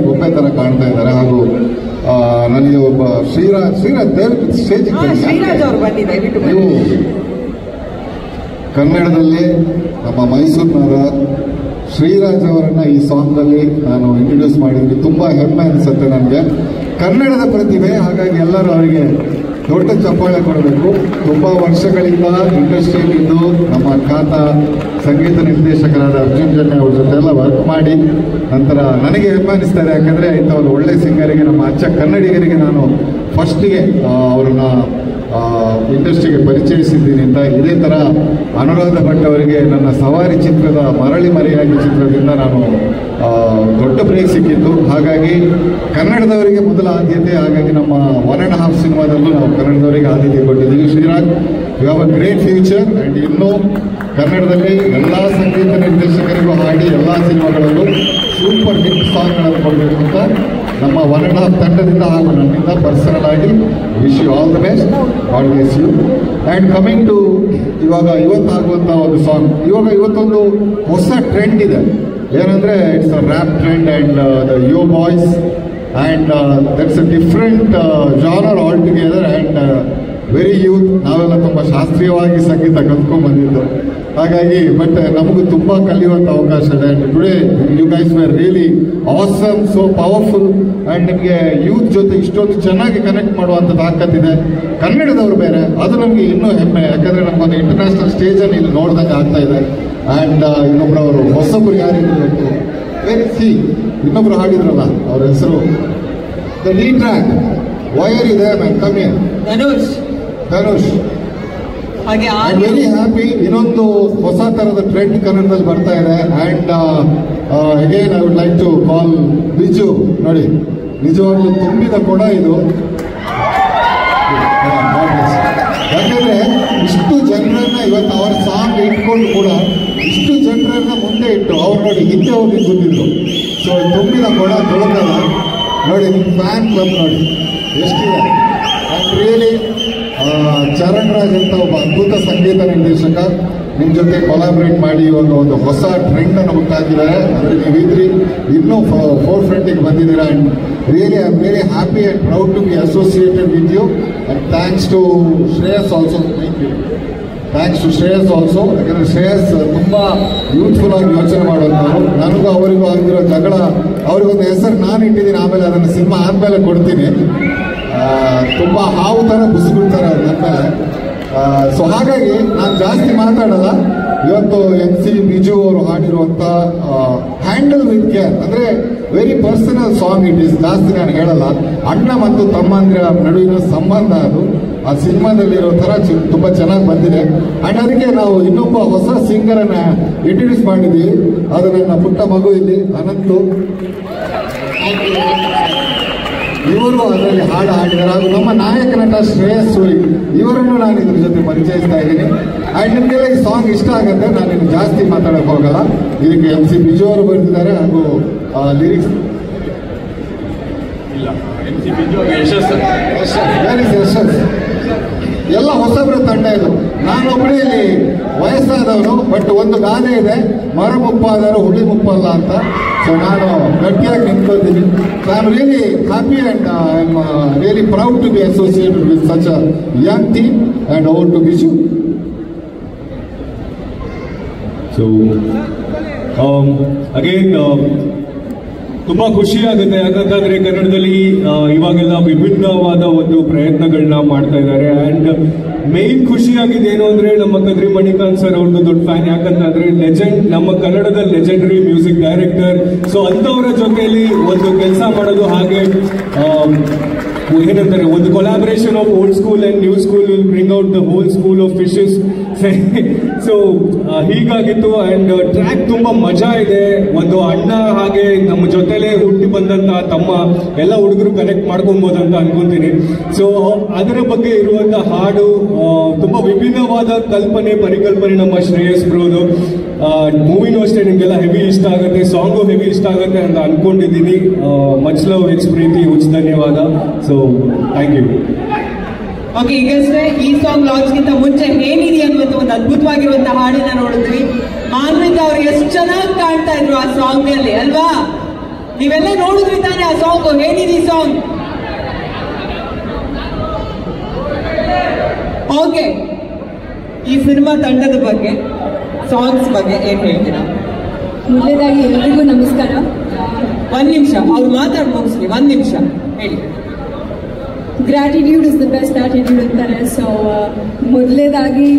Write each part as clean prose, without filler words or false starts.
ಗೊಂಬೆ ತರ ಕಾಣ್ತಾ ಇದ್ದಾರೆ. ಹಾಗೂ ನನಗೆ ಒಬ್ಬ ಶ್ರೀರಾಜ್ ದಯವಿಟ್ಟು ಸ್ಟೇಜ್ ನೀವು ಕನ್ನಡದಲ್ಲಿ ನಮ್ಮ ಮೈಸೂರಿನವರ ಶ್ರೀರಾಜ್ ಅವರನ್ನ ಈ ಸಾಂಗ್ನಲ್ಲಿ ನಾನು ಇಂಟ್ರೊಡ್ಯೂಸ್ ಮಾಡಿದ್ದೀನಿ. ತುಂಬಾ ಹೆಮ್ಮೆ ಅನಿಸುತ್ತೆ ನನಗೆ, ಕನ್ನಡದ ಪ್ರತಿಭೆ. ಹಾಗಾಗಿ ಎಲ್ಲರೂ ಅವರಿಗೆ ದೊಡ್ಡ ಚಪ್ಪಾಳೆ ಕೊಡಬೇಕು. ತುಂಬಾ ವರ್ಷಗಳಿಂದ ಇಂಡಸ್ಟ್ರಿಯಲ್ಲಿದ್ದು ನಮ್ಮ ಖ್ಯಾತ ಸಂಗೀತ ನಿರ್ದೇಶಕರಾದ ಅರ್ಜುನ್ ಜನ್ಯ ಅವ್ರ ಜೊತೆ ಎಲ್ಲ ವರ್ಕ್ ಮಾಡಿ ನಂತರ ನನಗೆ ಹೆಮ್ಮೆ ಅನಿಸ್ತಾ ಇದೆ. ಯಾಕಂದ್ರೆ ಇಂಥವ್ರು ಒಳ್ಳೆ ಸಿಂಗರಿಗೆ, ನಮ್ಮ ಅಚ್ಚ ಕನ್ನಡಿಗರಿಗೆ ನಾನು ಫಸ್ಟಿಗೆ ಅವ್ರನ್ನ ಇಂಡಸ್ಟ್ರಿಗೆ ಪರಿಚಯಿಸಿದ್ದೀನಿ ಅಂತ. ಇದೇ ಥರ ಅನುರಾಧ ಭಟ್ ಅವರಿಗೆ ನನ್ನ ಸವಾರಿ ಚಿತ್ರದ ಮರಳಿ ಮರೆಯಾಗಿ ಚಿತ್ರದಿಂದ ನಾನು ದೊಡ್ಡ ಬ್ರೇಕ್ ಸಿಕ್ಕಿತ್ತು. ಹಾಗಾಗಿ ಕನ್ನಡದವರಿಗೆ ಮೊದಲ ಆದ್ಯತೆ. ಹಾಗಾಗಿ ನಮ್ಮ 1.5 ಸಿನಿಮಾದಲ್ಲೂ ನಾವು ಕನ್ನಡದವರಿಗೆ ಆದ್ಯತೆ ಕೊಟ್ಟಿದ್ದೀವಿ. Shriraj, you have a great future. And ಇನ್ನೂ ಕನ್ನಡದಲ್ಲಿ ಎಲ್ಲ ಸಂಗೀತ ನಿರ್ದೇಶಕರಿಗೂ ಹಾಡಿ ಎಲ್ಲ ಸಿನಿಮಾಗಳಲ್ಲೂ ಸೂಪರ್ ಹಿಟ್ ಸಾಂಗ್ಗಳನ್ನು ಕೊಡಬೇಕು ಅಂತ ನಮ್ಮ 1.5 ತಂಡದಿಂದ ಹಾಗೂ ನನ್ನಿಂದ ಪರ್ಸನಲ್ ಆಗಿ wish you all the best. God bless you. And coming to ಇವತ್ತಾಗುವಂಥ ಒಂದು ಸಾಂಗ್, ಇವತ್ತೊಂದು ಹೊಸ ಟ್ರೆಂಡ್ ಇದೆ. ಏನಂದ್ರೆ it's a rap trend and the yo boys and that's a different genre altogether and very youth. ನಾವೆಲ್ಲ ತುಂಬ ಶಾಸ್ತ್ರೀಯವಾಗಿ ಸಂಗೀತ ಕಲ್ತ್ಕೊಂಡು ಬಂದಿದ್ದು. ಹಾಗಾಗಿ ಬಟ್ ನಮಗೂ ತುಂಬ ಕಲಿಯುವಂಥ ಅವಕಾಶ ಇದೆ. And today you guys were really awesome, so powerful. And ನಿಮಗೆ ಯೂತ್ ಜೊತೆ ಇಷ್ಟೊಂದು ಚೆನ್ನಾಗಿ ಕನೆಕ್ಟ್ ಮಾಡುವಂಥ ತಾಕತ್ತಿದೆ. ಕನ್ನಡದವರು ಬೇರೆ, ಅದು ನಮಗೆ ಇನ್ನೂ ಹೆಮ್ಮೆ. ಯಾಕಂದರೆ ನಮಗೊಂದು ಇಂಟರ್ನ್ಯಾಷನಲ್ ಸ್ಟೇಜಲ್ಲಿ ಇಲ್ಲಿ ನೋಡ್ದಂಗೆ ಆಗ್ತಾ ಇದೆ. ಆ್ಯಂಡ್ ಇನ್ನೊಬ್ಬರವರು ಹೊಸಬ್ರು ಯಾರಿದ್ರು ವೆರಿ ಸಿ ಇನ್ನೊಬ್ರು ಹಾಡಿದ್ರಲ್ಲ, ಅವ್ರ ಹೆಸರು ದ ಲೀಡ್ ಟ್ರ್ಯಾಕ್. ವೈರ್ ಇದೆ ಮ್ಯಾಮ್, ಕಮ್ಮಿ ಧನುಷ್. I very happy. ಇನ್ನೊಂದು ಹೊಸ ತರದ ಟ್ರೆಂಡ್ ಕನ್ನಡದಲ್ಲಿ ಬರ್ತಾ ಇದೆ. And again I would like to call Biju. ನೋಡಿ, ನಿಜವಾಗ್ಲೂ ತುಂಬಿದ ಕೊಡ ಇದು. ಯಾಕಂದ್ರೆ ಇಷ್ಟು ಜನರನ್ನ ಇವತ್ತು ಅವರ ಸಾಂಗ್ ಇಟ್ಕೊಂಡು ಕೂಡ ಇಷ್ಟು ಜನರನ್ನ ಮುಂದೆ ಇಟ್ಟು ಅವ್ರು ನೋಡಿ ಹಿಂದೆ ಹೋಗಿ ಕೂತಿದ್ರು. ಸೊ ತುಂಬಿದ ಕೊಡ ತೊಳಕಲ್ಲ ನೋಡಿ, ನಿಮ್ಮ ಫ್ಯಾನ್ ಕ್ಲಬ್ ನೋಡಿ ಎಷ್ಟಿದೆ. ಆ್ಯಂಡ್ ರಿಯಲಿ ಚರಣ್ ರಾಜ್ ಅಂತ ಒಬ್ಬ ಅದ್ಭುತ ಸಂಗೀತ ನಿರ್ದೇಶಕ ನಿಮ್ಮ ಜೊತೆ ಕೊಲಾಬ್ರೇಟ್ ಮಾಡಿ ಇವಾಗ ಒಂದು ಹೊಸ ಟ್ರೆಂಡ್ ಅನ್ನು ಹುಟ್ಟಾಕಿದ್ದಾರೆ. ಅಂದರೆ ನೀವಿದ್ರಿ ಇನ್ನೂ ಫೋರ್ ಫ್ರಂಟಿಗೆ ಬಂದಿದ್ದೀರಾ. And really I am very happy and proud to be associated with you. And thanks to Shreyas also. Thanks to Shreyas also. ಯಾಕಂದರೆ ಶ್ರೇಯಸ್ ತುಂಬ ಯೂತ್ಫುಲ್ ಆಗಿ ಯೋಚನೆ ಮಾಡುವಂಥವ್ರು. ನನಗೂ ಅವರಿಗೂ ಆಗಿರೋ ಜಗಳ, ಅವ್ರಿಗೊಂದು ಹೆಸರು ನಾನು ಇಟ್ಟಿದ್ದೀನಿ, ಆಮೇಲೆ ಅದನ್ನು ಸಿನಿಮಾ ಆದಮೇಲೆ ಕೊಡ್ತೀನಿ. ತುಂಬ ಹಾವು ಥರ ಬುಸುಬಿಡ್ತಾರೆ ಅವ್ರು ನನ್ನ ಮೇಲೆ. ಸೊ ಹಾಗಾಗಿ ನಾನು ಜಾಸ್ತಿ ಮಾತಾಡಲ್ಲ. ಇವತ್ತು MC ಬಿಜು ಅವರು ಹಾಡಿರುವಂಥ ಹ್ಯಾಂಡಲ್ ವಿತ್ ಕೇರ್ ಅಂದರೆ very personal song it is. ಜಾಸ್ತಿ ನಾನು ಹೇಳಲ್ಲ. ಅಣ್ಣ ಮತ್ತು ತಮ್ಮಂದಿರ ನಡುವಿನ ಸಂಬಂಧ ಅದು ಆ ಸಿನಿಮಾದಲ್ಲಿರೋ ಥರ ತುಂಬ ಚೆನ್ನಾಗಿ ಬಂದಿದೆ. ಆ್ಯಂಡ್ ಅದಕ್ಕೆ ನಾವು ಇನ್ನೊಬ್ಬ ಹೊಸ ಸಿಂಗರನ್ನ ಇಂಟ್ರೊಡ್ಯೂಸ್ ಮಾಡಿದ್ದೀವಿ. ಅದು ನನ್ನ ಪುಟ್ಟ ಮಗು ಇಲ್ಲಿ ಅನಂತು. ಇವರು ಅದರಲ್ಲಿ ಹಾಡು ಹಾಡಿದ್ದಾರೆ. ಹಾಗೂ ನಮ್ಮ ನಾಯಕ ನಟ ಶ್ರೇಯಸ್ ಸೂರಿ, ಇವರನ್ನು ನಾನು ಇದ್ರ ಜೊತೆ ಪರಿಚಯಿಸ್ತಾ ಇದ್ದೀನಿ. ಆ್ಯಂಡ್ ನಿಮಗೆಲ್ಲ ಈ ಸಾಂಗ್ ಇಷ್ಟ ಆಗುತ್ತೆ. ನಾನು ಇನ್ನು ಜಾಸ್ತಿ ಮಾತಾಡೋಕೆ ಹೋಗಲ್ಲ. ಇದಕ್ಕೆ MC ಬಿಜು ಅವರು ಬರೆದಿದ್ದಾರೆ ಹಾಗೂ ಲಿರಿಕ್ಸ್ ಇಲ್ಲ MC ಬಿಜು ಯಶಸ್ ಎಲ್ಲ ಹೊಸಬ್ರ ತಂಡ ಇದು. ನಾನೊಬ್ಬನೇ ಇಲ್ಲಿ ವಯಸ್ಸಾದವನು. ಬಟ್ ಒಂದು ಗಾದೆ ಇದೆ, ಮರ ಮುಪ್ಪಾದರೂ ಹುಳಿ ಮುಪ್ಪಲ್ಲ ಅಂತ. ಸೊ ನಾನು ಗಟ್ಟಿಯಾಗಿ ನಿಂತ್ಕೊಳ್ತೀನಿ. So I am really happy and I am really proud to be associated with such a young team. And over to Biju. So again ತುಂಬಾ ಖುಷಿ ಆಗುತ್ತೆ. ಯಾಕಂತಂದ್ರೆ ಕನ್ನಡದಲ್ಲಿ ಇವಾಗೆಲ್ಲ ವಿಭಿನ್ನವಾದ ಒಂದು ಪ್ರಯತ್ನಗಳನ್ನ ಮಾಡ್ತಾ ಇದ್ದಾರೆ. ಅಂಡ್ ಮೇನ್ ಖುಷಿಯಾಗಿದೆ ಏನು ಅಂದ್ರೆ ನಮ್ಮ ಕದ್ರಿ ಮಣಿಕಾಂತ್ ಸರ್ ಅವ್ರದ್ದು ದೊಡ್ಡ ಫ್ಯಾನ್. ಯಾಕಂತಂದ್ರೆ ಲೆಜೆಂಡ್, ನಮ್ಮ ಕನ್ನಡದ ಲೆಜೆಂಡರಿ ಮ್ಯೂಸಿಕ್ ಡೈರೆಕ್ಟರ್. ಸೊ ಅಂತವರ ಜೊತೆಯಲ್ಲಿ ಒಂದು ಕೆಲಸ ಮಾಡೋದು, ಹಾಗೆ ಏನಂತಾರೆ ಒಂದು collaboration of old school and new school will bring out the whole school of fishes. So ಹೀಗಾಗಿತ್ತು. ಅಂಡ್ ಟ್ರ್ಯಾಕ್ ತುಂಬಾ ಮಜಾ ಇದೆ. ಒಂದು ಅಣ್ಣ ಹಾಗೆ ನಮ್ಮ ಜೊತೆಲೆ ಹುಟ್ಟಿ ಬಂದಂತ ತಮ್ಮ ಎಲ್ಲ ಹುಡುಗರು ಕನೆಕ್ಟ್ ಮಾಡ್ಕೊಬೋದಂತ ಅನ್ಕೊಂತೀನಿ. ಸೊ ಅದರ ಬಗ್ಗೆ ಇರುವಂತ ಹಾಡು ತುಂಬಾ ವಿಭಿನ್ನವಾದ ಪರಿಕಲ್ಪನೆ ನಮ್ಮ ಶ್ರೇಯಸ್ ಬ್ರೋದು. ಮೂವಿನೂ ಅಷ್ಟೇ ನಿಮ್ಗೆಲ್ಲ ಹೆವಿ ಇಷ್ಟ ಆಗುತ್ತೆ, ಸಾಂಗು ಹೆವಿ ಇಷ್ಟ ಆಗುತ್ತೆ ಅಂತ ಅನ್ಕೊಂಡಿದ್ದೀನಿ. ಮಚ್ ಲವ್, ಎಕ್ಸ್ ಪ್ರೀತಿ, ಹುಚ್ಚ ಧನ್ಯವಾದ. So thank you. ಓಕೆ, ಈಗಷ್ಟೇ ಈ ಸಾಂಗ್ ಲಾಂಚ್ಗಿಂತ ಮುಂಚೆ ಏನಿದೆ ಅನ್ನುವಂಥ ಒಂದು ಅದ್ಭುತವಾಗಿರುವಂತಹ ಹಾಡನ್ನ ನೋಡಿದ್ವಿ. ಮಾನ್ವಿತಾ ಅವ್ರು ಎಷ್ಟು ಚೆನ್ನಾಗಿ ಕಾಣ್ತಾ ಇದ್ರು ಆ ಸಾಂಗ್ ನಲ್ಲಿ ಅಲ್ವಾ? ನೀವೆಲ್ಲ ನೋಡಿದ್ರಿ ತಾನೆ ಆ ಸಾಂಗ್, ಏನಿದೆ ಈ ಸಾಂಗ್? ಓಕೆ, ಈ ಸಿನಿಮಾ ತಂಡದ ಬಗ್ಗೆ, ಸಾಂಗ್ಸ್ ಬಗ್ಗೆ ಏನ್ ಹೇಳ್ತೀರಾ? ಮೊದಲನೇದಾಗಿ ಎಲ್ರಿಗೂ ನಮಸ್ಕಾರ. ಒಂದ್ ನಿಮಿಷ ಅವ್ರು ಮಾತಾಡ್ ಮುಗಿಸ್ಲಿ, ಒಂದ್ ನಿಮಿಷ ಹೇಳಿ. Gratitude is the best attitude ಅಂತಾರೆ. ಸೊ ಮೊದಲನೇದಾಗಿ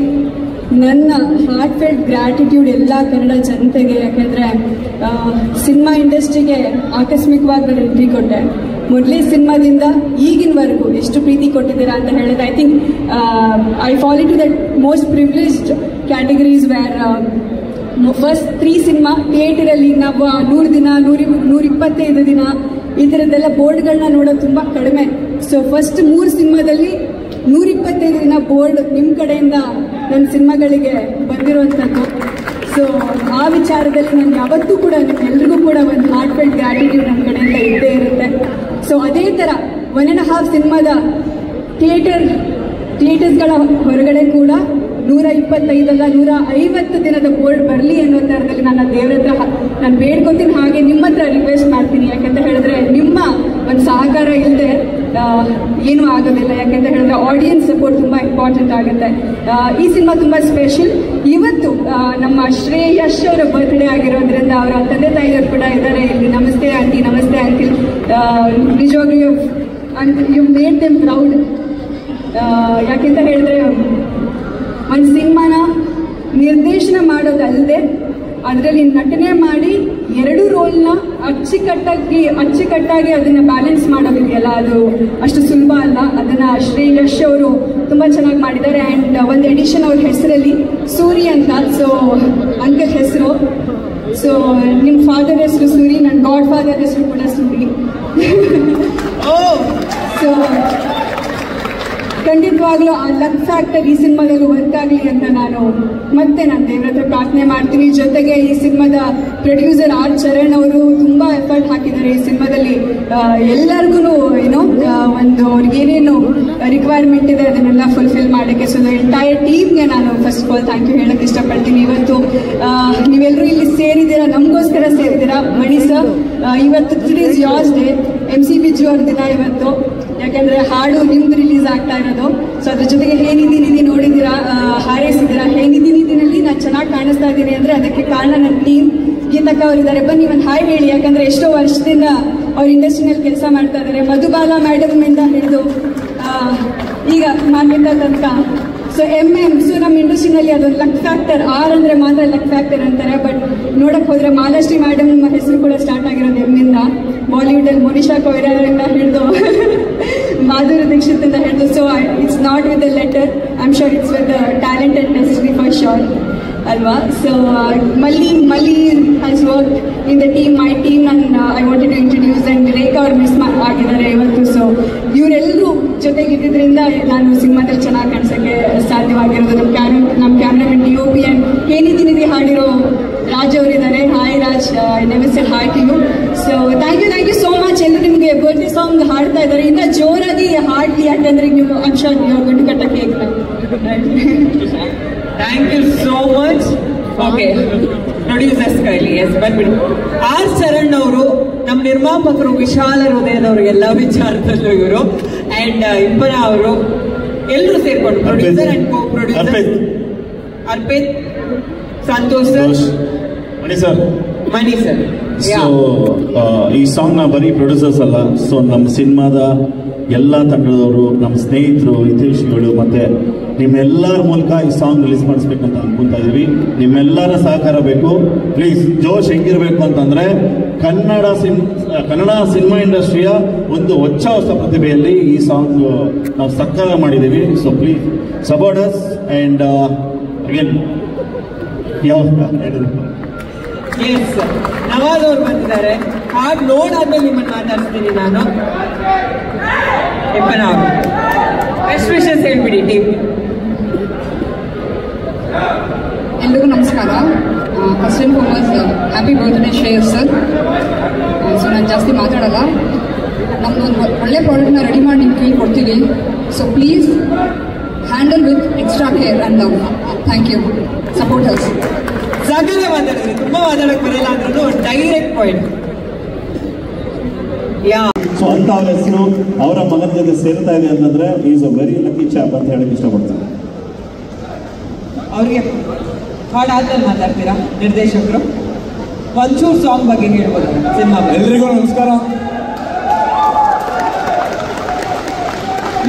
ನನ್ನ ಹಾರ್ಟ್ ಫೆಲ್ಟ್ ಗ್ರಾಟಿಟ್ಯೂಡ್ ಎಲ್ಲ ಕನ್ನಡ ಜನತೆಗೆ. ಯಾಕೆಂದರೆ ಸಿನಿಮಾ ಇಂಡಸ್ಟ್ರಿಗೆ ಆಕಸ್ಮಿಕವಾಗಿ ನಾನು ಎಂಟ್ರಿ ಕೊಟ್ಟೆ. ಮೊದಲೇ ಸಿನಿಮಾದಿಂದ ಈಗಿನವರೆಗೂ ಎಷ್ಟು ಪ್ರೀತಿ ಕೊಟ್ಟಿದ್ದೀರಾ ಅಂತ ಹೇಳಿದ್ರೆ, I think I fall into that most privileged categories where first 3 cinema ಥಿಯೇಟರಲ್ಲಿ ನಾವು 100 ದಿನ 125 ದಿನ ಈ ಥರದ್ದೆಲ್ಲ ಬೋರ್ಡ್ಗಳನ್ನ ನೋಡೋದು ತುಂಬ ಕಡಿಮೆ. ಸೊ ಫಸ್ಟ್ 3 ಸಿನಿಮಾದಲ್ಲಿ 125 ದಿನ ಬೋರ್ಡ್ ನಿಮ್ಮ ಕಡೆಯಿಂದ ನನ್ನ ಸಿನಿಮಾಗಳಿಗೆ ಬಂದಿರುವಂಥದ್ದು. ಸೊ ಆ ವಿಚಾರದಲ್ಲಿ ನಾನು ಯಾವತ್ತೂ ಕೂಡ ನಿಮ್ಮೆಲ್ರಿಗೂ ಕೂಡ ಒಂದು ಹಾರ್ಟ್ ಫೆಲ್ಟ್ ಗ್ರಾಟಿಟ್ಯೂಡ್ ನಮ್ಮ ಕಡೆಯಿಂದ ಇದ್ದೇ ಇರುತ್ತೆ. ಸೊ ಅದೇ ಥರ 1.5 ಸಿನಿಮಾದ ಥಿಯೇಟರ್ಸ್ಗಳ ಹೊರಗಡೆ ಕೂಡ 125 ಅಲ್ಲ 150 ದಿನದ ಬೋರ್ಡ್ ಬರಲಿ ಅನ್ನೋ ಥರದಲ್ಲಿ ನನ್ನ ದೇವ್ರ ಹತ್ರ ನಾನು ಬೇಡ್ಕೊತೀನಿ. ಹಾಗೆ ನಿಮ್ಮ ಹತ್ರ ರಿಕ್ವೆಸ್ಟ್ ಮಾಡ್ತೀನಿ. ಯಾಕಂತ ಹೇಳಿದ್ರೆ ನಿಮ್ಮ ಒಂದು ಸಹಕಾರ ಇಲ್ಲದೆ ಏನೂ ಆಗೋದಿಲ್ಲ. ಯಾಕೆಂತ ಹೇಳಿದ್ರೆ ಆಡಿಯನ್ಸ್ ಸಪೋರ್ಟ್ ತುಂಬ ಇಂಪಾರ್ಟೆಂಟ್ ಆಗುತ್ತೆ. ಈ ಸಿನಿಮಾ ತುಂಬ ಸ್ಪೆಷಲ್. ಇವತ್ತು ನಮ್ಮ ಶ್ರೇಯಶ್ ಅವರ ಬರ್ತ್ಡೇ ಆಗಿರೋದ್ರಿಂದ ಅವರ ತಂದೆ ತಾಯಿಯವರು ಕೂಡ ಇದ್ದಾರೆ ಇಲ್ಲಿ. ನಮಸ್ತೆ ಆಂಟಿ, ನಮಸ್ತೆ ಅಂಕಿಲ್. ನಿಜವಾಗ್ಲೂ ಯು ಮೇಡ್ ದೆಮ್ ಪ್ರೌಡ್. ಯಾಕೆಂತ ಹೇಳಿದ್ರೆ ಒಂದು ಸಿನಿಮಾನ ನಿರ್ದೇಶನ ಮಾಡೋದಲ್ಲದೆ ಅದರಲ್ಲಿ ನಟನೆ ಮಾಡಿ 2 ರೋಲ್ನ ಅಚ್ಚುಕಟ್ಟಾಗಿ ಅದನ್ನ ಬ್ಯಾಲೆನ್ಸ್ ಮಾಡೋದಿದೆಯಲ್ಲ, ಅದು ಅಷ್ಟು ಸುಲಭ ಅಲ್ಲ. ಅದನ್ನ ಶ್ರೇಯಶ್ ಅವರು ತುಂಬಾ ಚೆನ್ನಾಗಿ ಮಾಡಿದ್ದಾರೆ. ಆ್ಯಂಡ್ ಒಂದು ಎಡಿಷನ್ ಅವ್ರ ಹೆಸರಲ್ಲಿ ಸೂರಿ ಅಂತ, ಸೊ ಅಂಕಲ್ ಹೆಸರು. ಸೊ ನಿಮ್ಮ ಫಾದರ್ ಹೆಸರು ಸೂರಿ, ನನ್ನ ಗಾಡ್ ಫಾದರ್ ಹೆಸರು ಕೂಡ ಸೂರಿ. ಸೊ ಖಂಡಿತವಾಗ್ಲೂ ಆ ಲಕ್ ಫ್ಯಾಕ್ಟರ್ ಈ ಸಿನಿಮಾದಲ್ಲೂ ವರ್ಕ್ ಆಗಲಿ ಅಂತ ನಾನು ದೇವ್ರ ಹತ್ರ ಪ್ರಾರ್ಥನೆ ಮಾಡ್ತೀನಿ. ಜೊತೆಗೆ ಈ ಸಿನಿಮಾದ ಪ್ರೊಡ್ಯೂಸರ್ ಆರ್ ಚರಣ್ ಅವರು ತುಂಬಾ ಎಫರ್ಟ್ ಹಾಕಿದ್ದಾರೆ ಈ ಸಿನಿಮಾದಲ್ಲಿ. ಎಲ್ಲರಿಗೂ ಏನೋ ಒಂದು ಅವ್ರಿಗೆ ಏನೇನು ರಿಕ್ವೈರ್ಮೆಂಟ್ ಇದೆ ಅದನ್ನೆಲ್ಲ ಫುಲ್ಫಿಲ್ ಮಾಡೋಕ್ಕೆ. ಸೊ ಎಂಟೈರ್ ಟೀಮ್ಗೆ ನಾನು first of all thank you ಹೇಳಕ್ಕೆ ಇಷ್ಟಪಡ್ತೀನಿ. ಇವತ್ತು ನೀವೆಲ್ಲರೂ ಇಲ್ಲಿ ಸೇರಿದ್ದೀರಾ, ನಮಗೋಸ್ಕರ ಸೇರಿದ್ದೀರಾ. ಮಣಿ ಸರ್, ಇವತ್ತು is yours day, MC Biju ಅವ್ರ ದಿನ ಇವತ್ತು. ಯಾಕೆಂದ್ರೆ ಹಾಡು ನಿಮ್ದು ರಿಲೀಸ್ ಆಗ್ತಾ ಇರೋದು. ಸೊ ಅದ್ರ ಜೊತೆಗೆ ಹೇನಿದಿ ನಿಧಿ ನೋಡಿದ್ದೀರಾ, ಹಾರೈಸಿದ್ದೀರಾ. ಹೇನಿದಿ ನಿಧಿನಲ್ಲಿ ನಾನು ಚೆನ್ನಾಗಿ ಕಾಣಿಸ್ತಾ ಇದ್ದೀನಿ ಅಂದ್ರೆ ಅದಕ್ಕೆ ಕಾರಣ ನನ್ನ ಟೀಮ್. ಗೀತಕ್ಕ ಅವರಿದ್ದಾರೆ, ಬನ್ನಿ ಒಂದು ಹಾಯ್ ಹೇಳಿ. ಯಾಕಂದ್ರೆ ಎಷ್ಟೋ ವರ್ಷದಿಂದ ಅವ್ರ ಇಂಡಸ್ಟ್ರಿನಲ್ಲಿ ಕೆಲಸ ಮಾಡ್ತಾ ಇದ್ದಾರೆ. ಮಧುಬಾಲ ಮೇಡಮ್ ಇಂದ ಹಿಡಿದು ಈಗ ಮಾನ್ವಿತ ತನಕ. ಸೊ ಸೊ ನಮ್ಮ ಇಂಡಸ್ಟ್ರಿನಲ್ಲಿ ಅದೊಂದು ಲಕ್ ಫ್ಯಾಕ್ಟರ್. ಆರ್ ಅಂದ್ರೆ ಮಾತ್ರ ಲಕ್ ಫ್ಯಾಕ್ಟರ್ ಅಂತಾರೆ. ಬಟ್ ನೋಡಕ್ ಹೋದ್ರೆ ಮಾಲಾಶ್ರೀ ಮೇಡಮ್ ಹೆಸರು ಕೂಡ ಸ್ಟಾರ್ಟ್ ಆಗಿರೋದು ಎಮ್ಮಿಂದ. ಬಾಲಿವುಡ್ ಅಲ್ಲಿ ಮೋನಿಶಾ ಕೊಯ್ರಾರಿಂದ ಹಿಡಿದು ಮಾಧುರಿ ದೀಕ್ಷಿತ್ ಅಂತ ಹೇಳಿದ್ರು. So it's not with the letter, I am sure it's with the talent and necessity for sure ಅಲ್ವಾ. So Malli has work in the team, my team. I wanted to introduce and Rekha ಅವ್ರು miss ಆಗಿದ್ದಾರೆ ಇವತ್ತು. So ಇವರೆಲ್ಲರೂ ಜೊತೆಗಿದ್ದರಿಂದ ನಾನು ಸಿನಿಮಾದಲ್ಲಿ ಚೆನ್ನಾಗಿ ಕಾಣಿಸೋಕ್ಕೆ ಸಾಧ್ಯವಾಗಿರೋದು. ನಮ್ಮ ಕ್ಯಾಮ್ರಾಮನ್ DOP ಅಂಡ್ ಏನಿದಿ ನಿಧಿ ಹಾಡಿರೋ ರಾಜ್ ಅವರಿದ್ದಾರೆ. Hi Raj, I never said hi to you. So thank you so much. ಎಲ್ಲರೂ ನಿಮಗೆ ಬರ್ತ್ಡೇ ಸಾಂಗ್ ಹಾಡ್ತಾ ಇದ್ದಾರೆ, ಇನ್ನ ಜೋರಾಗಿ ಹಾಡ್ಲಿ. ಯಾಕಂದ್ರೆ ನೀವು ಅಕ್ಷರ್ ಗಂಟು ಕಟ್ಟ cake. Thank you so much. Okay, producers ಕೈಲಿ ಎಸ್ ಬಂದ್ಬಿಡು. ಆರ್ ಚರಣ್ ಅವರು ನಮ್ಮ ನಿರ್ಮಾಪಕರು, ವಿಶಾಲ ಹೃದಯದವರು ಎಲ್ಲ ವಿಚಾರದಲ್ಲೂ ಇವರು. ಅಂಡ್ ಇಂಪನ ಅವರು ಎಲ್ಲರೂ ಸೇರ್ಕೊಂಡು producer and co producer Arpit, Santosh sir, Mani sir. So ಈ ಸಾಂಗ್ ನ ಬರೀ ಪ್ರೊಡ್ಯೂಸರ್ಸ್ ಅಲ್ಲ, ಸೊ ನಮ್ಮ ಸಿನಿಮಾದ ಎಲ್ಲ ತಂಡದವರು, ನಮ್ಮ ಸ್ನೇಹಿತರು, ಹಿತೈಷಿಗಳು ಮತ್ತೆ ನಿಮ್ಮೆಲ್ಲರ ಮೂಲಕ ಈ ಸಾಂಗ್ ರಿಲೀಸ್ ಮಾಡಿಸ್ಬೇಕಂತ ಅನ್ಕೊಂತ ಇದೀವಿ. ನಿಮ್ಮೆಲ್ಲರ ಸಹಕಾರ ಬೇಕು ಪ್ಲೀಸ್. ಜೋಶ್ ಹೆಂಗಿರ್ಬೇಕು ಅಂತಂದ್ರೆ ಕನ್ನಡ ಸಿನಿಮಾ ಇಂಡಸ್ಟ್ರಿಯ ಒಂದು ಹೊಸ ಪ್ರತಿಭೆಯಲ್ಲಿ ಈ ಸಾಂಗ್ ನಾವು ಸಕ್ಕಾಗ ಮಾಡಿದ್ದೀವಿ. So please support us. And again S, Nawaz ಅವ್ರು ಬಂದಿದ್ದಾರೆ. ಹಾಡು ನೋಡಾದ್ಮೇಲೆ ನಿಮ್ಮನ್ನು ಮಾತಾಡ್ತೀನಿ ನಾನು. ಬೆಸ್ಟ್ ವಿಶಸ್ ಹೇಳ್ಬಿಡಿ ಟೀಮ್. ಎಲ್ರಿಗೂ ನಮಸ್ಕಾರ. First and foremost happy birthday Shreyas sir. So ನಾನು ಜಾಸ್ತಿ ಮಾತಾಡಲ್ಲ. ನಮ್ಮದೊಂದು ಒಳ್ಳೆ ಪ್ರಾಡಕ್ಟ್ನ ರೆಡಿ ಮಾಡಿ ನಿಮ್ಮ ಕೈಲಿ ಕೊಡ್ತೀವಿ. So please handle with extra care and love. Thank you. Support us. ಸಗಲೆ ಮಾತಾಡಿದ್ರಿ, ತುಂಬ ಮಾತಾಡಕ್ಕೆ ಬರಲ್ಲ ಅಂದ್ರೂ ಡೈರೆಕ್ಟ್ ಪಾಯಿಂಟ್. ಸೊ ಅಂತ ಅವ್ರ ಹೆಸರು ಅವರ ಮಗನ ಜೊತೆ ಸೇರ್ತಾ ಇದೆ ಅಂತಂದ್ರೆ is a very lucky chop ಅಂತ ಹೇಳಕ್ ಇಷ್ಟಪಡ್ತೀನಿ. ಅವ್ರಿಗೆ ಹಾಡಾದ್ಮೇಲೆ ಮಾತಾಡ್ತೀರಾ ನಿರ್ದೇಶಕರು? ಒಂಚೂರು ಸಾಂಗ್ ಬಗ್ಗೆ ಹೇಳ್ಬೋದು ಸಿನಿಮಾ? ಎಲ್ರಿಗೂ ನಮಸ್ಕಾರ.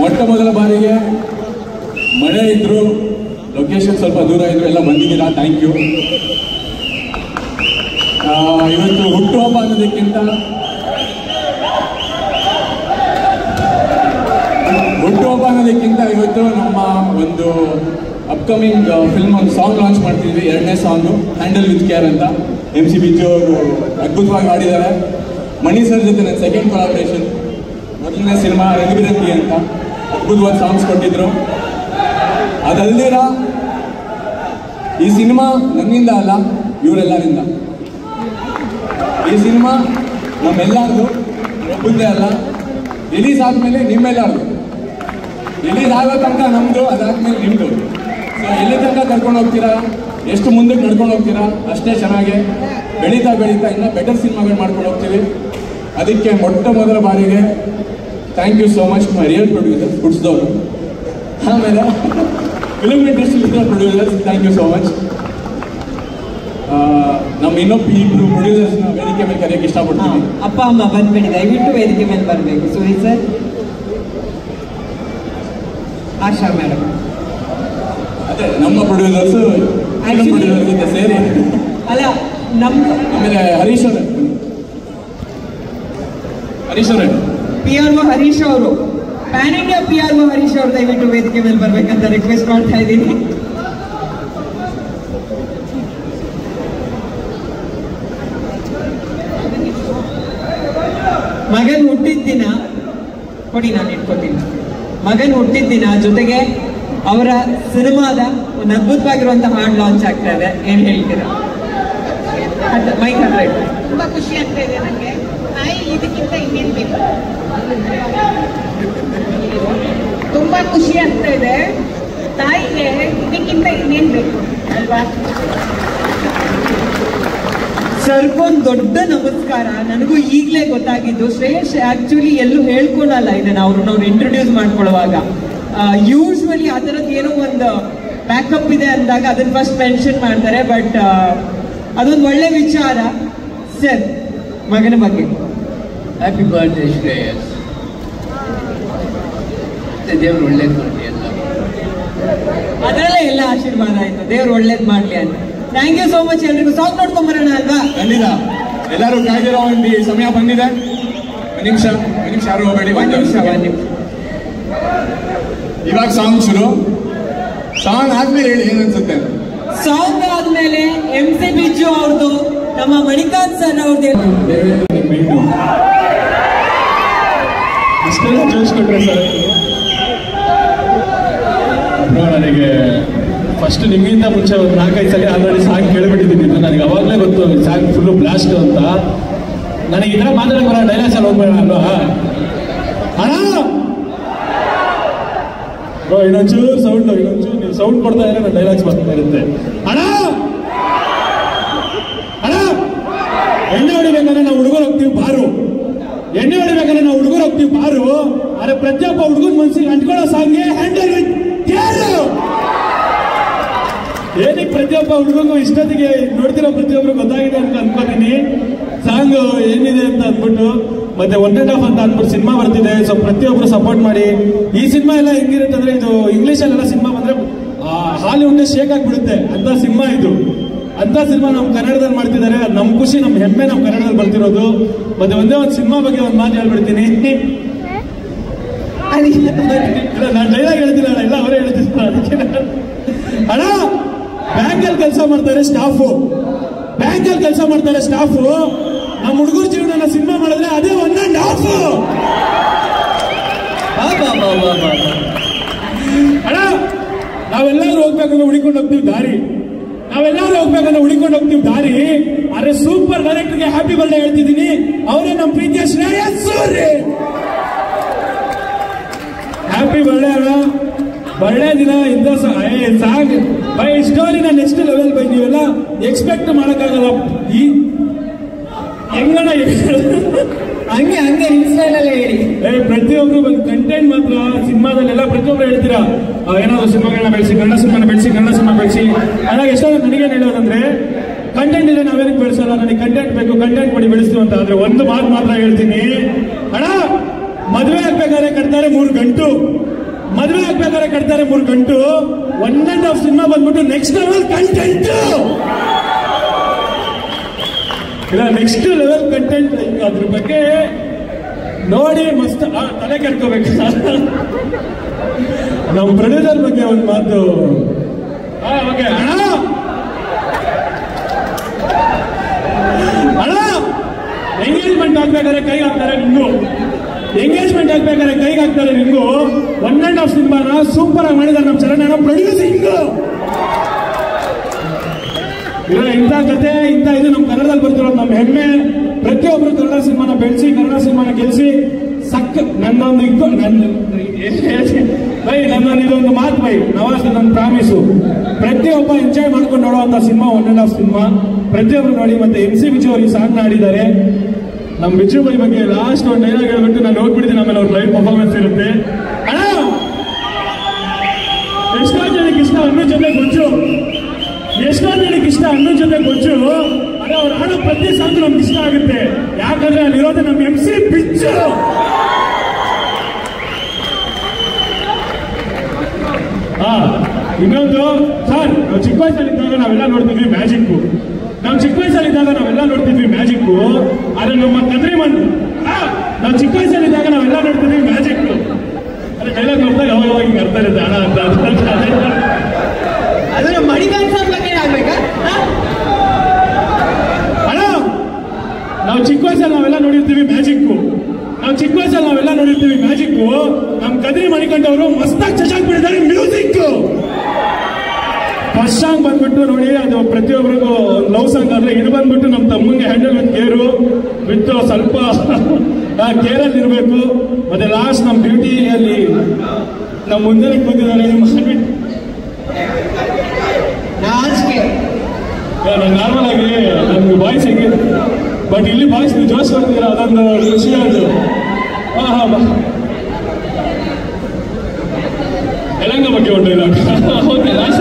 ಮೊಟ್ಟ ಮೊದಲ ಬಾರಿಗೆ ಮಳೆ ಇದ್ರು, ಲೊಕೇಶನ್ ಸ್ವಲ್ಪ ದೂರ ಇದ್ರು, ಎಲ್ಲ ಬಂದಿದ್ದೀರಾ, ಥ್ಯಾಂಕ್ ಯು. ಇವತ್ತು ಹುಟ್ಟುಹಬ್ಬ ಅನ್ನೋದಕ್ಕಿಂತ ಇವತ್ತು ನಮ್ಮ ಒಂದು ಅಪ್ಕಮಿಂಗ್ ಫಿಲ್ಮ್ ಒಂದು ಸಾಂಗ್ ಲಾಂಚ್ ಮಾಡ್ತಿದ್ವಿ. 2ನೇ ಸಾಂಗು ಹ್ಯಾಂಡಲ್ ವಿತ್ ಕೇರ್ ಅಂತ. MC ಬಿಜ್ಜು ಅವರು ಅದ್ಭುತವಾಗಿ ಹಾಡಿದ್ದಾರೆ. ಮಣಿ ಸರ್ ಜೊತೆ ನನ್ನ ಸೆಕೆಂಡ್ ಕೊಲಾಬ್ರೇಷನ್. ಮೊದಲನೇ ಸಿನಿಮಾ ರಂಗಿರಂಗಿ ಅಂತ ಅದ್ಭುತವಾದ ಸಾಂಗ್ಸ್ ಕೊಟ್ಟಿದ್ರು. ಅದಲ್ದಿರ ಈ ಸಿನಿಮಾ ನನ್ನಿಂದ ಅಲ್ಲ, ಇವರೆಲ್ಲರಿಂದ. ಈ ಸಿನಿಮಾ ನಮ್ಮೆಲ್ಲರದು, ಒಬ್ಬಂದೇ ಅಲ್ಲ. ರಿಲೀಸ್ ಆದಮೇಲೆ ನಿಮ್ಮೆಲ್ಲರದು. ರಿಲೀಸ್ ಆಗೋ ತನಕ ನಮ್ಮದು, ಅದಾದ್ಮೇಲೆ ನಿಮ್ಮದು. ಸೊ ಎಲ್ಲಿ ತನಕ ಕರ್ಕೊಂಡು ಹೋಗ್ತೀರಾ, ಎಷ್ಟು ಮುಂದಕ್ಕೆ ನಡ್ಕೊಂಡು ಹೋಗ್ತೀರಾ, ಅಷ್ಟೇ ಚೆನ್ನಾಗಿ ಬೆಳೀತಾ ಇನ್ನೂ ಬೆಟರ್ ಸಿನಿಮಾಗಳು ಮಾಡ್ಕೊಂಡು ಹೋಗ್ತೀವಿ. ಅದಕ್ಕೆ ಮೊಟ್ಟ ಮೊದಲ ಬಾರಿಗೆ thank you so much my real producers, ಹುಡ್ಸ್ದವರು. ಆಮೇಲೆ film industry producers, thank you so much. ನಮ್ಮ ಇನ್ನೊಬ್ಬರು ಪ್ರೊಡ್ಯೂಸರ್ಸ್ನ ವೇದಿಕೆ ಮೇಲೆ ಕರೆಯೋಕ್ಕೆ ಇಷ್ಟಪಡ್ತೀನಿ. ಅಪ್ಪ ಅಮ್ಮ ಬಂದ್ಬಿಡಿ, ದಯವಿಟ್ಟು ವೇದಿಕೆ ಮೇಲೆ ಬರಬೇಕು. ಸುನಿ ಸರ್, ಆಶಾ ಮೇಡಮ್, ಅದೇ ನಮ್ಮ ಪ್ರೊಡ್ಯೂಸರ್ಸ್ ಜೊತೆ ಸೇರಿ. ಅಲ್ಲ ನಮ್ದು. ಆಮೇಲೆ ಹರೀಶ್ ಅವರೇ, PRO ಹರೀಶ್ ಅವರು, ಪ್ಯಾನ್ ಇಂಡಿಯಾ PRO ಹರೀಶ್ ಅವರು ದಯವಿಟ್ಟು ವೇದಿಕೆ ಮೇಲೆ ಬರ್ಬೇಕಂತ ರಿಕ್ವೆಸ್ಟ್ ಮಾಡ್ತಾ ಇದ್ದೀನಿ. ಮಗನ್ ಹುಟ್ಟಿದ ದಿನ ಕೊಡಿ, ನಾನು ಇಟ್ಕೊತೀನಿ. ಮಗನ್ ಹುಟ್ಟಿದ ದಿನ ಜೊತೆಗೆ ಅವರ ಸಿನಿಮಾದ ಒಂದು ಅದ್ಭುತವಾಗಿರುವಂತಹ ಹಾಡ್ ಲಾಂಚ್ ಆಗ್ತಾ ಇದೆ. ಏನ್ ಹೇಳ್ತೀರಾ? ಮೈಕ್ ಹತ್ರ ತುಂಬಾ ಖುಷಿ ಆಗ್ತಾ ಇದೆ ನನಗೆ. ತಾಯಿ ಇದಕ್ಕಿಂತ ಇನ್ನೇನ್ ಬೇಕು? ತುಂಬಾ ಖುಷಿ ಆಗ್ತಾ ಇದೆ. ತಾಯಿಗೆ ಇದಕ್ಕಿಂತ ಇನ್ನೇನ್ ಬೇಕು ಅಲ್ವಾ? ಸರ್ಗೊಂದು ದೊಡ್ಡ ನಮಸ್ಕಾರ. ನನಗೂ ಈಗಲೇ ಗೊತ್ತಾಗಿದ್ದು, ಶ್ರೇಯಸ್ ಆಕ್ಚುಲಿ ಎಲ್ಲೂ ಹೇಳ್ಕೊಳಲ್ಲ ಇದನ್ನ ಅವ್ರು ಇಂಟ್ರೊಡ್ಯೂಸ್ ಮಾಡ್ಕೊಳ್ಳುವಾಗ. ಯೂಶ್ವಲಿ ಆ ಥರದ್ದು ಏನೋ ಒಂದು ಬ್ಯಾಕಪ್ ಇದೆ ಅಂದಾಗ ಅದನ್ನ ಫಸ್ಟ್ ಮೆನ್ಷನ್ ಮಾಡ್ತಾರೆ. ಬಟ್ ಅದೊಂದು ಒಳ್ಳೆ ವಿಚಾರ. ಸರ್, ಮಗನ ಬಗ್ಗೆ ಹ್ಯಾಪಿ ಬರ್ತ್ಡೇ ಶ್ರೇಯಸ್. ದೇವ್ರು ಒಳ್ಳೇದು ಮಾಡಲಿ, ಎಲ್ಲ ಅದರಲ್ಲೇ ಎಲ್ಲ ಆಶೀರ್ವಾದ ಆಯ್ತು. ದೇವ್ರು ಒಳ್ಳೇದು ಮಾಡ್ಲಿ ಅಂತ. Thank you so much. ಎಲ್ರಿಗೂ ಸಾಂಗ್ ನೋಡ್ಕೊಂಬರೋಣ ಅಲ್ವಾ? ಖಂಡಿತ. ಎಲ್ಲರೂ ಕಾಯ್ದಿರೋ ಒಂದು ಸಮಯ ಬಂದಿದೆ. ಒಂದು ನಿಮಿಷ ಯಾರು ಹೋಗಬೇಡಿ. ಒಂದು ನಿಮಿಷ. ಇವಾಗ ಸಾಂಗ್ ಶುರು. ಸಾಂಗ್ ಆದ್ಮೇಲೆ ಹೇಳಿ ಏನನ್ಸುತ್ತೆ. ಸಾಂಗ್ ಆದ್ಮೇಲೆ MC ಬಿಜ್ಜು ಅವ್ರದ್ದು, ನಮ್ಮ ಮಣಿಕಾಂತ್ ಸರ್ ಅವ್ರದ್ದು ಇಷ್ಟೆಲ್ಲ ಜೋಡಿಸ್ಕೊಟ್ರೆ ಸರ್. ನನಗೆ ಫಸ್ಟ್ ನಿಮಗಿಂತ ಮುಂಚೆ ಒಂದು 4-5 ಸಲ ಆಲ್ರೆಡಿ ಸಾಂಗ್ ಕೇಳ್ಬಿಟ್ಟಿದ್ದೀನಿ. ನನಗೆ ಅವಾಗಲೇ ಗೊತ್ತು ಸಾಂಗ್ ಫುಲ್ಲು ಬ್ಲಾಸ್ಟ್ ಅಂತ. ನನಗೆ ಈ ಥರ ಮಾತಾಡೋಕೆ ಬರೋ ಡೈಲಾಗ್ಸ್ ಅಲ್ಲಿ ಹೋಗ್ಬೇಡ ಅಲ್ವಾ ಅಣ್ಣ. ಇನ್ನೊಂಚೂರು ನೀವು ಸೌಂಡ್ ಕೊಡ್ತಾ ಇದ್ರೆ ನನ್ನ ಡೈಲಾಗ್ಸ್ ಬರ್ತಾ ಇರುತ್ತೆ. ಅಣ್ಣ ಎಣ್ಣೆ ಹೊಡಿಬೇಕಂದ್ರೆ ನಾವು ಹುಡುಗರು ಹೋಗ್ತೀವಿ ಬಾರು. ಆದ್ರೆ ಪ್ರತಿಯೊಬ್ಬ ಹುಡುಗನ ಮನಸ್ಸಿಗೆ ಅಂಟ್ಕೊಳ್ಳೋ ಸಾಂಗ್ಗೆ ಹ್ಯಾಂಡಲ್ ವಿತ್ ಕೇರ್. ಏನಕ್ಕೆ ಪ್ರತಿಯೊಬ್ಬ ಹುಡುಗಂಗೂ ಇಷ್ಟೊತ್ತಿಗೆ ನೋಡ್ತಿರೋ ಪ್ರತಿಯೊಬ್ಬರು ಗೊತ್ತಾಗಿದೆ ಅಂತ ಅನ್ಕೋತೀನಿ ಸಾಂಗ್ ಏನಿದೆ ಅಂತ ಅಂದ್ಬಿಟ್ಟು. ಮತ್ತೆ 1.5 ಅಂತ ಅಂದ್ಬಿಟ್ಟು ಸಿನಿಮಾ ಬರ್ತಿದೆ. ಸೊ ಪ್ರತಿಯೊಬ್ಬರು ಸಪೋರ್ಟ್ ಮಾಡಿ. ಈ ಸಿನಿಮಾ ಎಲ್ಲ ಹೆಂಗಿರುತ್ತೆ ಅಂದ್ರೆ, ಇದು ಇಂಗ್ಲೀಷಲ್ಲೆಲ್ಲ ಸಿನಿಮಾ ಬಂದ್ರೆ ಹಾಲಿವುಡ್ ಶೇಕ್ ಆಗಿಬಿಡುತ್ತೆ ಅಂತ ಸಿನಿಮಾ ಇದು. ಅಂತ ಸಿನಿಮಾ ನಮ್ಮ ಕನ್ನಡದಲ್ಲಿ ಮಾಡ್ತಿದ್ದಾರೆ. ನಮ್ಮ ಖುಷಿ, ನಮ್ಮ ಹೆಮ್ಮೆ ನಮ್ಮ ಕನ್ನಡದಲ್ಲಿ ಬರ್ತಿರೋದು. ಮತ್ತೆ ಒಂದೇ ಒಂದು ಸಿನಿಮಾ ಬಗ್ಗೆ ಒಂದು ಮಾತು ಹೇಳ್ಬಿಡ್ತೀನಿ. ನಾನು ಡೈಲಾಗ್ ಹೇಳ್ತಿಲ್ಲ, ಎಲ್ಲ ಅವರೇ ಹೇಳ್ತಿರ್ತಾರೆ. ಅದಕ್ಕೆ ಅಣ್ಣ, ಬ್ಯಾಂಕಲ್ಲಿ ಕೆಲಸ ಮಾಡ್ತಾರೆ ಸ್ಟಾಫು. ನಮ್ಮ ಹುಡುಗರ ಜೀವನ ಸಿನಿಮಾ ಮಾಡಿದ್ರೆ ಅದೇ 1.5. ಅಣ್ಣ, ನಾವೆಲ್ಲರೂ ಹೋಗ್ಬೇಕಂದ್ರೆ ಹುಡುಕೊಂಡು ಹೋಗ್ತೀವಿ ದಾರಿ. ಅರೆ ಸೂಪರ್ ಡೈರೆಕ್ಟರ್ಗೆ ಹ್ಯಾಪಿ ಬರ್ಡೇ ಹೇಳ್ತಿದ್ದೀನಿ. ಅವರೇ ನಮ್ಮ ಪ್ರೀತಿಯ ಶ್ರೇಯಸ್ ಸೂರ್ಯ. ಹ್ಯಾಪಿ ಬರ್ಡೇ ಅಣ್ಣ. ಒಳ್ಳೆ ದಿನ ಇಂದ ಸಾಂಗ್ ಬೈ ಸ್ಟೋರಿನ ನೆಕ್ಸ್ಟ್ ಲೆವೆಲ್ ಬೈ. ನೀವೆಲ್ಲ ಎಕ್ಸ್ಪೆಕ್ಟ್ ಮಾಡಕ್ಕಾಗಲ್ಲ. ಈ ಹೆಂಗಣ ಹಂಗೆ ಹಂಗೆ ಇನ್ಸ್ಟಾಲಲ್ಲೇ ಹೇಳಿ. ಪ್ರತಿಯೊಬ್ರು ಒಂದು ಕಂಟೆಂಟ್ ಮಾತ್ರ ಸಿನಿಮಾದಲ್ಲೆಲ್ಲ ಪ್ರತಿಯೊಬ್ರು ಹೇಳ್ತೀರಾ ಏನಾದ್ರು ಸಿನಿಮಾಗಳನ್ನ ಬೆಳೆಸಿ, ಕನ್ನಡ ಸಿನಿಮಾನ ಬೆಳೆಸಿ, ಕನ್ನಡ ಸಿನಿಮಾ ಬೆಳೆಸಿ. ಅದಾಗ ಎಷ್ಟೋ ನನಗೇನು ಹೇಳೋದಂದ್ರೆ ಕಂಟೆಂಟ್ ಇದೆ, ನಾವೇನಕ್ಕೆ ಬೆಳೆಸಲ್ಲ, ನನಗೆ ಕಂಟೆಂಟ್ ಬೇಕು, ಕಂಟೆಂಟ್ ಮಾಡಿ ಬೆಳೆಸ್ತೀವಿ ಅಂತ. ಆದ್ರೆ ಒಂದು ಮಾತು ಮಾತ್ರ ಹೇಳ್ತೀನಿ ಅಣ್ಣ, ಮದುವೆ ಆಗ್ಬೇಕಾದ್ರೆ ಕಟ್ತಾರೆ 3 ಗಂಟು, ಮದುವೆ ಆಗ್ಬೇಕಾದ್ರೆ ಕಟ್ತಾರೆ 3 ಗಂಟು, 1.5 ಸಿನಿಮಾ ಬಂದ್ಬಿಟ್ಟು ನೆಕ್ಸ್ಟ್ ಲೆವೆಲ್ ಕಂಟೆಂಟ್ ಇಲ್ಲ, ನೆಕ್ಸ್ಟ್ ಲೆವೆಲ್ ಕಂಟೆಂಟ್. ಅದ್ರ ಬಗ್ಗೆ ನೋಡಿ ಮಸ್ತ್ ತಲೆ ಕೆಡ್ಕೋಬೇಕು. ನಮ್ಮ ಪ್ರೊಡ್ಯೂಸರ್ ಬಗ್ಗೆ ಒಂದು ಮಾತು. ಓಕೆ ಅಣ್ಣ, ಅಣ್ಣ ಎಂಗೇಜ್ಮೆಂಟ್ ಆಗ್ಬೇಕಾದ್ರೆ ಕೈ ಹಾಕ್ತಾರೆ ನಿಂಗು, ಎಂಗೇಜ್ಮೆಂಟ್ ಆಗ್ಬೇಕಾದ್ರೆ ಕೈಗೆ ಹಾಕ್ತಾರೆ ನಿಂಗು. 1.5 ಸಿನಿಮಾನ ಸೂಪರ್ ಆಗಿ ಮಾಡಿದ್ದಾರೆ ನಮ್ಮ ಚರಣ್ ಪ್ರೊಡ್ಯೂಸಿಂಗ್. ಇಲ್ಲ ಇಂಥ ಕತೆ, ಇಂಥ ಇದು ನಮ್ಮ ಕನ್ನಡದಲ್ಲಿ ಬರ್ತಿರೋದು ನಮ್ಮ ಹೆಮ್ಮೆ. ಪ್ರತಿಯೊಬ್ರು ಕನ್ನಡ ಸಿನಿಮಾನ ಬೆಳೆಸಿ, ಕನ್ನಡ ಸಿನಿಮಾನ ಗೆಲ್ಸಿ. ನನ್ನೊಂದು ಇದೊಂದು ಮಾತು ಬೈ ನವಾಸ್, ನನ್ನ ಪ್ರಾಮಿಸು, ಪ್ರತಿಯೊಬ್ಬ ಎಂಜಾಯ್ ಮಾಡ್ಕೊಂಡು ನೋಡುವಂತ ಸಿನಿಮಾ 1.5 ಸಿನಿಮಾ. ಪ್ರತಿಯೊಬ್ರು ನೋಡಿ. ಮತ್ತೆ MC ವಿಜಯ್ ಅವರು ಈ ಸಾಂಗ್ ಆಡಿದ್ದಾರೆ. ನಮ್ಮ ವಿಜಯ್ ಬೈ ಬಗ್ಗೆ ಲಾಸ್ಟ್ ಒಂದು ಡೈಲಾಗ್ ಹೇಳ್ಬಿಟ್ಟು ನಾನು ನೋಡ್ಬಿಡ್ತೀನಿ, ಆಮೇಲೆ ಅವ್ರ ಲೈವ್ ಪರ್ಫಾರ್ಮೆನ್ಸ್ ಇರುತ್ತೆ. ಅಣ್ಣ, ಎಷ್ಟೋ ಜನಕ್ಕೆ ಇಷ್ಟ ಅನ್ನೋ ಜೊತೆ ಗೊಜ್ಜು, ಎಷ್ಟೋ ಜನಕ್ಕೆ ಇಷ್ಟ ಅನ್ನೋ ಜೊತೆ ಗೊಜ್ಜು. ಅದೇ ಅವ್ರು ಆಡೋ ಪ್ರತಿ ಸಾಂಗ್ ನಮ್ಗೆ ಇಷ್ಟ ಆಗುತ್ತೆ, ಯಾಕಂದ್ರೆ ಅಲ್ಲಿರೋದು ನಮ್ಮ MC ಪಿಚ್ಚು. ಇನ್ನೊಂದು ಸರ್, ನಾವು ಚಿಕ್ಕ ವಯಸ್ಸಲ್ಲಿದ್ದಾಗ ನಾವೆಲ್ಲ ನೋಡ್ತಿದ್ವಿ ಮ್ಯಾಜಿಕ್ಕು. ನಾವು ಚಿಕ್ಕ ವಯಸ್ಸಲ್ಲಿದ್ದಾಗ ನಾವೆಲ್ಲ ನೋಡ್ತಿದ್ವಿ ಮ್ಯಾಜಿಕ್ಕು. ಆದ್ರೆ ನಮ್ಮ ಕದ್ರಿ ನಾವು ಚಿಕ್ಕ ವಯಸ್ಸಲ್ಲಿದ್ದಾಗ ನಾವೆಲ್ಲ ನೋಡ್ತಿದ್ವಿ ಮ್ಯಾಜಿಕ್ಕು. ಅದೇ ಡೈಲಾಗ್ ನೋಡಿದಾಗ ಯಾವಾಗ ಹಿಂಗೆ ಅರ್ಥ ಇರುತ್ತೆ ಹಣ ಅಂತ. ಅದರ ಮಣಿಗಾಂತ ಬಗ್ಗೆ ಆಗ್ಬೇಕಾ ಅಣ್ಣ? ನಾವು ಚಿಕ್ಕ ವಯಸ್ಸಲ್ಲಿ ನಾವೆಲ್ಲ ನೋಡಿರ್ತೀವಿ ಮ್ಯಾಜಿಕ್ಕು. ನಾವು ಚಿಕ್ಕ ವಯಸ್ಸಲ್ಲಿ ನಾವೆಲ್ಲ ನೋಡಿರ್ತೀವಿ ಮ್ಯಾಜಿಕ್ಕು. ನಮ್ಮ ಕದ್ರಿ ಮಣಿಕಂಠ ಅವರು ಮಸ್ತಾಗಿ ಚಚಾಕ್ ಬಿಟ್ಟಿದ್ದಾರೆ ಮ್ಯೂಸಿಕ್. ಫಸ್ಟ್ ಸಾಂಗ್ ಬಂದ್ಬಿಟ್ಟು ನೋಡಿ, ಅದು ಪ್ರತಿಯೊಬ್ಬರಿಗೂ ಲವ್ ಸಾಂಗ್. ಆದ್ರೆ ಇದು ಬಂದ್ಬಿಟ್ಟು ನಮ್ಮ ತಮ್ಮಂಗೆ ಹ್ಯಾಂಡಲ್ ವಿತ್ ಕೇರು, ವಿತ್ ಸ್ವಲ್ಪ ಕೇರಲ್ಲಿ ಇರಬೇಕು. ಮತ್ತೆ ಲಾಸ್ಟ್ ನಮ್ಮ ಬ್ಯೂಟಿಯಲ್ಲಿ ನಮ್ಮ ಮುಂದೆ ಬಂದಿದ್ದಾರೆ. ನಾರ್ಮಲ್ ಆಗಿ ನಮ್ಗೆ ಬಾಯ್ಸ್ ಹೆಂಗೆ, ಬಟ್ ಇಲ್ಲಿ ಬಾಯ್ಸ್ ನೀವು ಜೋಶ್ ಮಾಡ್ತೀರಾ, ಅದೊಂದು ಖುಷಿ ಅದು. ಯಲಹಂಕ ಬಗ್ಗೆ ಉಂಟು ಓಕೆ ಲಾಸ್ಟ್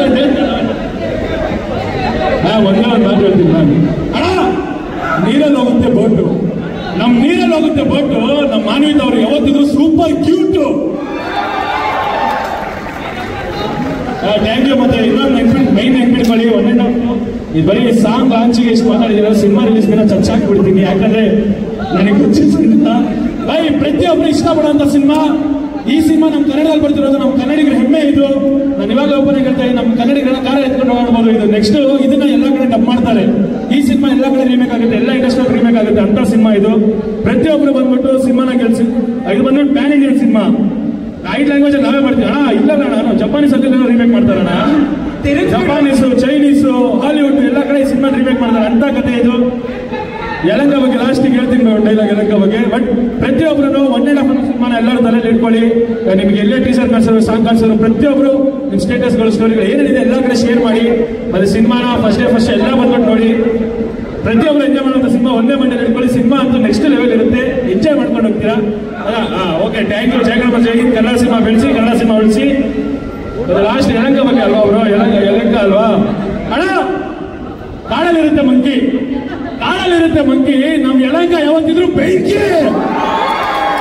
ಒಂದೇ ಒಂದು ಮಾತು ಹೇಳ್ತೀನಿ ನಾನು. ಅಣ್ಣ, ನೀರಲ್ಲಿ ಹೋಗುತ್ತೆ ಬೋಟು, ನಮ್ಮ ನೀರಲ್ಲಿ ಹೋಗುತ್ತೆ ಬೋಟು. ನಮ್ಮ ಮಾನವಿತ ಅವರು ಯಾವತ್ತಿದ್ರು ಸೂಪರ್ ಕ್ಯೂಟು. Thank you. ಮತ್ತೆ ಇನ್ನೊಂದು ಮೈನ್ ನೆನ್ಪಿಟ್ಕೊಳ್ಳಿ, 1.5 ಇದು ಬರೀ ಸಾಂಗ್ ಲಾಂಚಿಗೆ ಎಷ್ಟು ಮಾತಾಡಿದಿರೋ, ಸಿನಿಮಾ ರಿಲೀಸ್ ದಿನ ಚರ್ಚಾಕ್ಬಿಡ್ತೀನಿ. ಯಾಕಂದ್ರೆ ನನಗೆ ಗೊತ್ತಿಲ್ಲ ಬೈ, ಪ್ರತಿಯೊಬ್ಬರು ಇಷ್ಟಪಡುವಂತ ಸಿನಿಮಾ ಈ ಸಿನಿಮಾ. ನಮ್ಮ ಕನ್ನಡದಲ್ಲಿ ಬರ್ತಿರೋದು, ನಮ್ಮ ಕನ್ನಡಿಗರ ಹೆಮ್ಮೆ ಇದು. ನಾನು ಇವಾಗ ಒಬ್ಬನೇ ಹೇಳ್ತಾ ಇದ್ದೀನಿ, ನಮ್ಮ ಕನ್ನಡಿಗರ ಕಾರ ಎತ್ಕೊಂಡು ಹೋಗ್ಬೋದು. ಇದು ನೆಕ್ಸ್ಟ್ ಇದನ್ನ ಎಲ್ಲ ಕಡೆ ಡಬ್ ಮಾಡ್ತಾರೆ. ಈ ಸಿನಿಮಾ ಎಲ್ಲ ಕಡೆ ರೀಮೇಕ್ ಆಗುತ್ತೆ, ಎಲ್ಲ ಇಂಡಸ್ಟ್ರಿಯಲ್ಲಿ ರೀಮೇಕ್ ಆಗುತ್ತೆ ಅಂತ ಸಿನಿಮಾ ಇದು. ಪ್ರತಿಯೊಬ್ಬರು ಬಂದ್ಬಿಟ್ಟು ಸಿನಿಮಾನ ಗೆಲ್ಸಿ. ಇದು ಬಂದ್ಬಿಟ್ಟು ಪ್ಯಾನ್ ಇಂಡಿಯನ್ ಸಿನಿಮಾ. 5 ಲ್ಯಾಂಗ್ವೇಜ್ ನಾವೇ ಮಾಡ್ತೀವಿ ಅಣ್ಣ. ಇಲ್ಲ ನಾನು ಜಪಾನೀಸ್ ಅಲ್ಲಿ ರೀಮೇಕ್ ಮಾಡ್ತಾರಣ್ಣ. ಜಪಾನೀಸು, ಚೈನೀಸು, ಹಾಲಿವುಡ್ ಎಲ್ಲ ಕಡೆ ಸಿನಿಮಾ ರೀಮೇಕ್ ಮಾಡ್ತಾರೆ ಅಂತ ಕತೆ ಇದು. ಯಲಹಂಕ ಬಗ್ಗೆ ಲಾಸ್ಟಿಗೆ ಹೇಳ್ತೀನಿ ಡೈಲಾಗ್ ಯಲಹಂಕ ಬಗ್ಗೆ. ಬಟ್ ಪ್ರತಿಯೊಬ್ಬರು 1.5 ಸಿನಿಮಾನ ಎಲ್ಲರೂ ತಲೆಯಲ್ಲಿ ಇಟ್ಕೊಳ್ಳಿ. ನಿಮಗೆ ಎಲ್ಲೇ ಟೀಸರ್ ಕಳ್ಸೋರು, ಸಾಂಗ್ ಕಳ್ಸೋರು, ಪ್ರತಿಯೊಬ್ಬರು ನಿಮ್ಮ ಸ್ಟೇಟಸ್ಗಳು, ಸ್ಟೋರಿಗಳು ಏನೇನಿದೆ ಎಲ್ಲ ಕಡೆ ಶೇರ್ ಮಾಡಿ. ಮತ್ತೆ ಸಿನಿಮಾನ ಫಸ್ಟ್ ಎಲ್ಲ ಬಂದ್ಬಿಟ್ಟು ನೋಡಿ. ಪ್ರತಿಯೊಬ್ಬರು ಎಂಜಾಯ್ ಮಾಡುವಂಥ ಸಿನಿಮಾ ಒಂದೇ ಮಂಡಳಿ ಇಟ್ಕೊಳ್ಳಿ. ಸಿನಿಮಾ ಅಂತೂ ನೆಕ್ಸ್ಟ್ ಲೆವೆಲ್ ಇರುತ್ತೆ, ಎಂಜಾಯ್ ಮಾಡ್ಕೊಂಡು ಹೋಗ್ತೀರಾ. Okay, thank you. ಜಯ ಗಣಪತಿ, ಜೈ ಹಿಂದ್. ಕನ್ನಡ ಸಿನಿಮಾ ಬೆಳೆಸಿ, ಕನ್ನಡ ಸಿನಿಮಾ ಉಳಿಸಿ. ಲಾಸ್ಟ್ ಯಲಹಂಕ ಬಗ್ಗೆ ಅಲ್ವಾ ಅವರು? ಯಲಹಂಕ ಅಲ್ವಾ ಅಣ್ಣ? ಕಾಡಲ್ಲಿರುತ್ತೆ ಮಂಕಿ, ಕಾಡಲ್ಲಿರುತ್ತೆ ಮಂಕಿ. ನಮ್ ಯಲಹಂಕ ಯಾವತ್ತಿದ್ರು ಬೆಂಕಿ.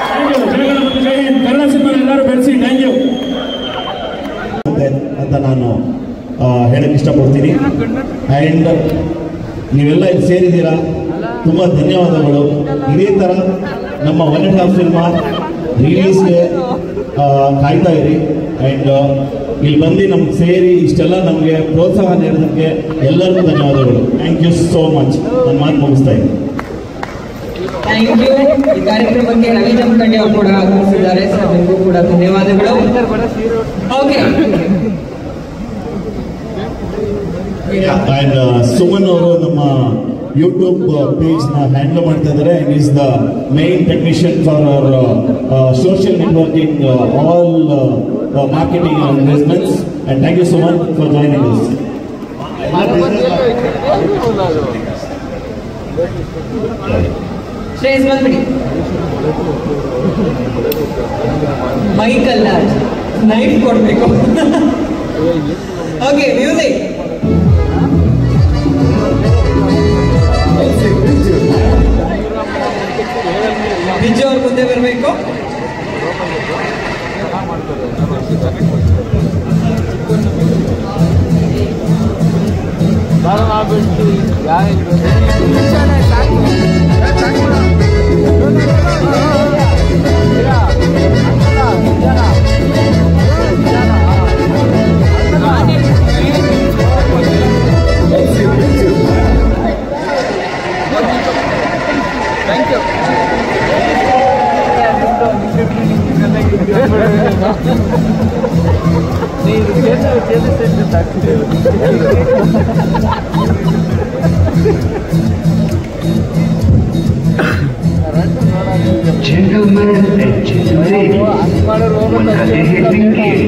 Thank you. ಜಯ ಗಣಪತಿ, ಜೈ ಹಿಂದ್. ಕನ್ನಡ ಸಿನಿಮಾ ಎಲ್ಲರೂ ಬೆಳೆಸಿ. ಥ್ಯಾಂಕ್ ಯು ಅಂತ ನಾನು ಹೇಳಕ್ ಇಷ್ಟಪಡ್ತೀನಿ. ಆ್ಯಂಡ್ ನೀವೆಲ್ಲ ಇಲ್ಲಿ ಸೇರಿದ್ದೀರಾ, ತುಂಬ ಧನ್ಯವಾದಗಳು. ಇದೇ ಥರ ನಮ್ಮ 1.5 ಸಿನಿಮಾ ರಿಲೀಸ್ಗೆ ಕಾಯ್ತಾ ಇರಿ. ಆ್ಯಂಡ್ ಇಲ್ಲಿ ಬಂದು ನಮ್ಗೆ ಸೇರಿ ಇಷ್ಟೆಲ್ಲ ನಮಗೆ ಪ್ರೋತ್ಸಾಹ ನೀಡೋದಕ್ಕೆ ಎಲ್ಲರಿಗೂ ಧನ್ಯವಾದಗಳು. Thank you so much. ನನ್ನ ಮಾತು ಮುಗಿಸ್ತಾ ಇದ್ದೀನಿ. Thank you. ಈ ಕಾರ್ಯಕ್ರಮಕ್ಕೆ ರವಿ ಜಮಖಂಡಿ ಅವರು ಕೂಡ ಆಗಮಿಸಿದ್ದಾರೆ. ಸರ್, ನಿಮಗೂ ಕೂಡ ಧನ್ಯವಾದಗಳು. ಓಕೆ. ಆ್ಯಂಡ್ ಸುಮನ್ ಅವರು ನಮ್ಮ ಯೂಟ್ಯೂಬ್ ಪೇಜ್ ನ ಹ್ಯಾಂಡಲ್ ಮಾಡ್ತಾ ಇದ್ದಾರೆ. Is the main technician for our social networking, all marketing and investments. And thank you so much for joining us. Shreyas ಬಂದ್ಬಿಡಿ. ಮೈಕಲ್ಲ ನೈಫ್ ಕೊಡ್ಬೇಕು. Okay music. ಬಿಜು ಅವ್ರು ಮುಂದೆ ಬರಬೇಕು. Gentlemen and gentlemen, one day thinking.